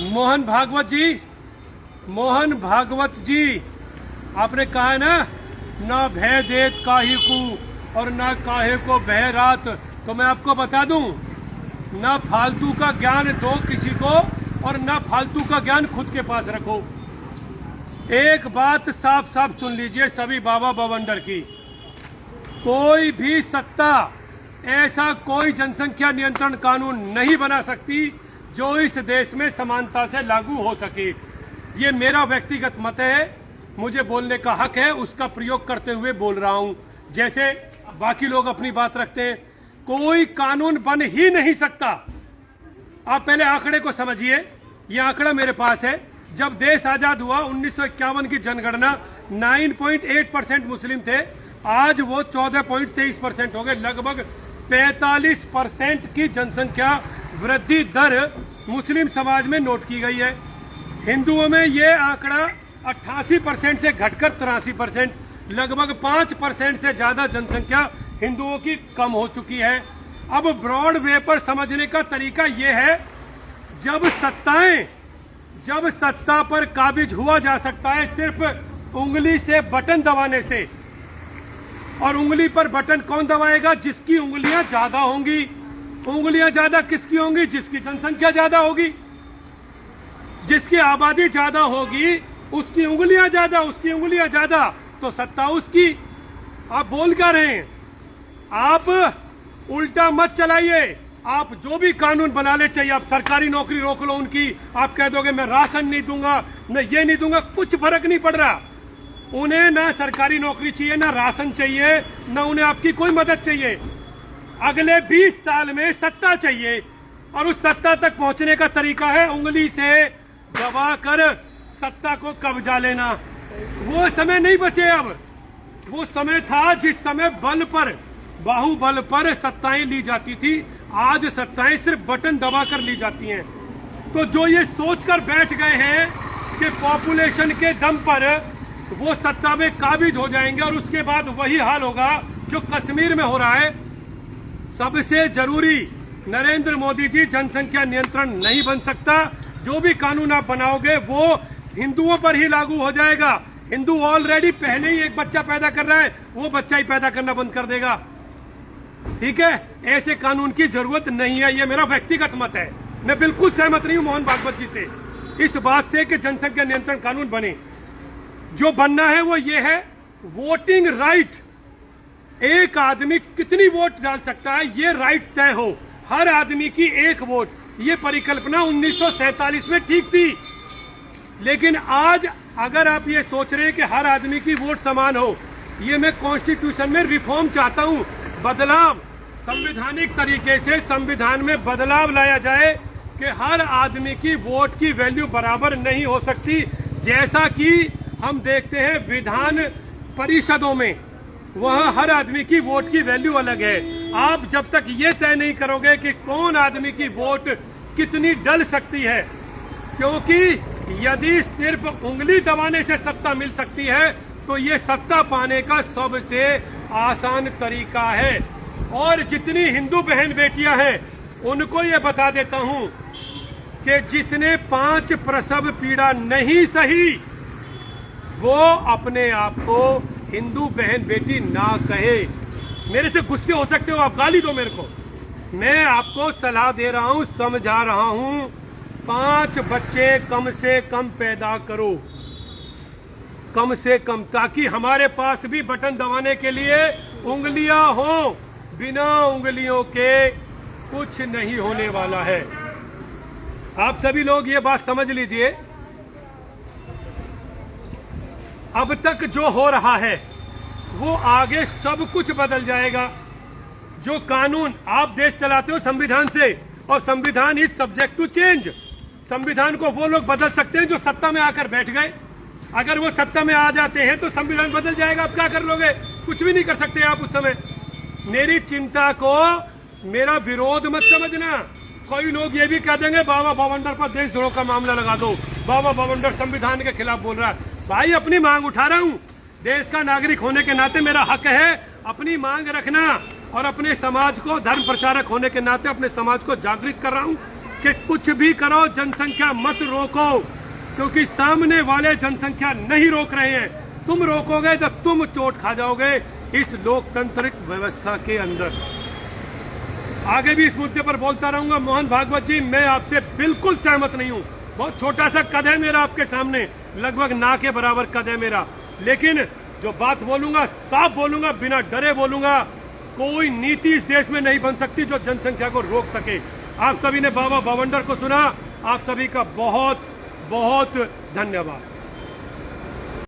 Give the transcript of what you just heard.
मोहन भागवत जी, आपने कहा है ना भय देत काहे को और ना काहे को भय रात। तो मैं आपको बता दूं, ना फालतू का ज्ञान दो किसी को और ना फालतू का ज्ञान खुद के पास रखो। एक बात साफ साफ सुन लीजिए सभी बाबा बवंडर की, कोई भी सत्ता ऐसा कोई जनसंख्या नियंत्रण कानून नहीं बना सकती जो इस देश में समानता से लागू हो सके। ये मेरा व्यक्तिगत मत है, मुझे बोलने का हक है, उसका प्रयोग करते हुए बोल रहा हूं। जैसे बाकी लोग अपनी बात रखते हैं, कोई कानून बन ही नहीं सकता। आप पहले आंकड़े को समझिए, ये आंकड़ा मेरे पास है। जब देश आजाद हुआ 1951 की जनगणना 9.8% मुस्लिम थे, आज वो 14.23% हो गए। लगभग 45% की जनसंख्या वृद्धि दर मुस्लिम समाज में नोट की गई है। हिंदुओं में ये आंकड़ा 88% से घटकर 83%, लगभग 5% से ज्यादा जनसंख्या हिंदुओं की कम हो चुकी है। अब ब्रॉड वे पर समझने का तरीका यह है, जब सत्ता पर काबिज हुआ जा सकता है सिर्फ उंगली से बटन दबाने से। और उंगली पर बटन कौन दबाएगा? जिसकी उंगलियां ज्यादा होंगी। उंगलियां ज्यादा किसकी होंगी? जिसकी जनसंख्या ज्यादा होगी। जिसकी आबादी ज्यादा होगी उसकी उंगलियां ज्यादा, उसकी उंगलियां ज्यादा, तो सत्ता उसकी। आप बोल क्या रहे हैं? आप उल्टा मत चलाइए। आप जो भी कानून बना ले, चाहिए आप सरकारी नौकरी रोक लो उनकी, आप कह दोगे मैं राशन नहीं दूंगा, मैं ये नहीं दूंगा, कुछ फर्क नहीं पड़ रहा। उन्हें ना सरकारी नौकरी चाहिए, ना राशन चाहिए, ना उन्हें आपकी कोई मदद चाहिए। अगले 20 साल में सत्ता चाहिए, और उस सत्ता तक पहुंचने का तरीका है उंगली से दबाकर सत्ता को कब्जा लेना। वो समय नहीं बचे अब। वो समय था जिस समय बल पर, बाहुबल पर सत्ताएं ली जाती थी। आज सत्ताएं सिर्फ बटन दबाकर ली जाती हैं। तो जो ये सोचकर बैठ गए हैं कि पॉपुलेशन के दम पर वो सत्ता में काबिज हो जाएंगे और उसके बाद वही हाल होगा जो कश्मीर में हो रहा है। सबसे जरूरी, नरेंद्र मोदी जी, जनसंख्या नियंत्रण नहीं बन सकता। जो भी कानून आप बनाओगे वो हिंदुओं पर ही लागू हो जाएगा। हिंदू ऑलरेडी पहले ही एक बच्चा पैदा कर रहा है, वो बच्चा ही पैदा करना बंद कर देगा। ठीक है, ऐसे कानून की जरूरत नहीं है। ये मेरा व्यक्तिगत मत है। मैं बिल्कुल सहमत नहीं हूं मोहन भागवत जी से इस बात से कि जनसंख्या नियंत्रण कानून बने। जो बनना है वो ये है, वोटिंग राइट। एक आदमी कितनी वोट डाल सकता है ये राइट तय हो, हर आदमी की एक वोट। ये परिकल्पना 1947 में ठीक थी, लेकिन आज अगर आप ये सोच रहे हैं कि हर आदमी की वोट समान हो, ये मैं कॉन्स्टिट्यूशन में रिफॉर्म चाहता हूं, बदलाव, संवैधानिक तरीके से संविधान में बदलाव लाया जाए कि हर आदमी की वोट की वैल्यू बराबर नहीं हो सकती। जैसा कि हम देखते हैं विधान परिषदों में, वहां हर आदमी की वोट की वैल्यू अलग है। आप जब तक ये तय नहीं करोगे कि कौन आदमी की वोट कितनी डल सकती है, क्योंकि यदि सिर्फ उंगली दबाने से सत्ता मिल सकती है तो ये सत्ता पाने का सबसे आसान तरीका है। और जितनी हिंदू बहन बेटियां हैं उनको ये बता देता हूं कि जिसने 5 प्रसव पीड़ा नहीं सही वो अपने आप को हिंदू बहन बेटी ना कहे। मेरे से गुस्से हो सकते हो, आप गाली दो मेरे को, मैं आपको सलाह दे रहा हूं, समझा रहा हूं। 5 बच्चे कम से कम पैदा करो, कम से कम, ताकि हमारे पास भी बटन दबाने के लिए उंगलियां हो। बिना उंगलियों के कुछ नहीं होने वाला है। आप सभी लोग ये बात समझ लीजिए। अब तक जो हो रहा है वो आगे सब कुछ बदल जाएगा। जो कानून आप देश चलाते हो संविधान से, और संविधान इज सब्जेक्ट टू चेंज। संविधान को वो लोग बदल सकते हैं जो सत्ता में आकर बैठ गए। अगर वो सत्ता में आ जाते हैं तो संविधान बदल जाएगा। आप क्या कर लोगे? कुछ भी नहीं कर सकते आप उस समय। मेरी चिंता को मेरा विरोध मत समझना। कोई लोग ये भी कह देंगे बाबा बवंडर पर देशद्रोह का मामला लगा दो, बाबा बवंडर संविधान के खिलाफ बोल रहा है। भाई अपनी मांग उठा रहा हूं, देश का नागरिक होने के नाते मेरा हक है अपनी मांग रखना, और अपने समाज को, धर्म प्रचारक होने के नाते अपने समाज को जागृत कर रहा हूं कि कुछ भी करो, जनसंख्या मत रोको, क्योंकि सामने वाले जनसंख्या नहीं रोक रहे हैं। तुम रोकोगे तो तुम चोट खा जाओगे इस लोकतांत्रिक व्यवस्था के अंदर। आगे भी इस मुद्दे पर बोलता रहूंगा। मोहन भागवत जी, मैं आपसे बिल्कुल सहमत नहीं हूं। बहुत छोटा सा कद है मेरा आपके सामने, लगभग ना के बराबर कद है मेरा, लेकिन जो बात बोलूंगा साफ बोलूंगा, बिना डरे बोलूंगा। कोई नीति इस देश में नहीं बन सकती जो जनसंख्या को रोक सके। आप सभी ने बाबा भावंडर को सुना। आप सभी का बहुत बहुत धन्यवाद।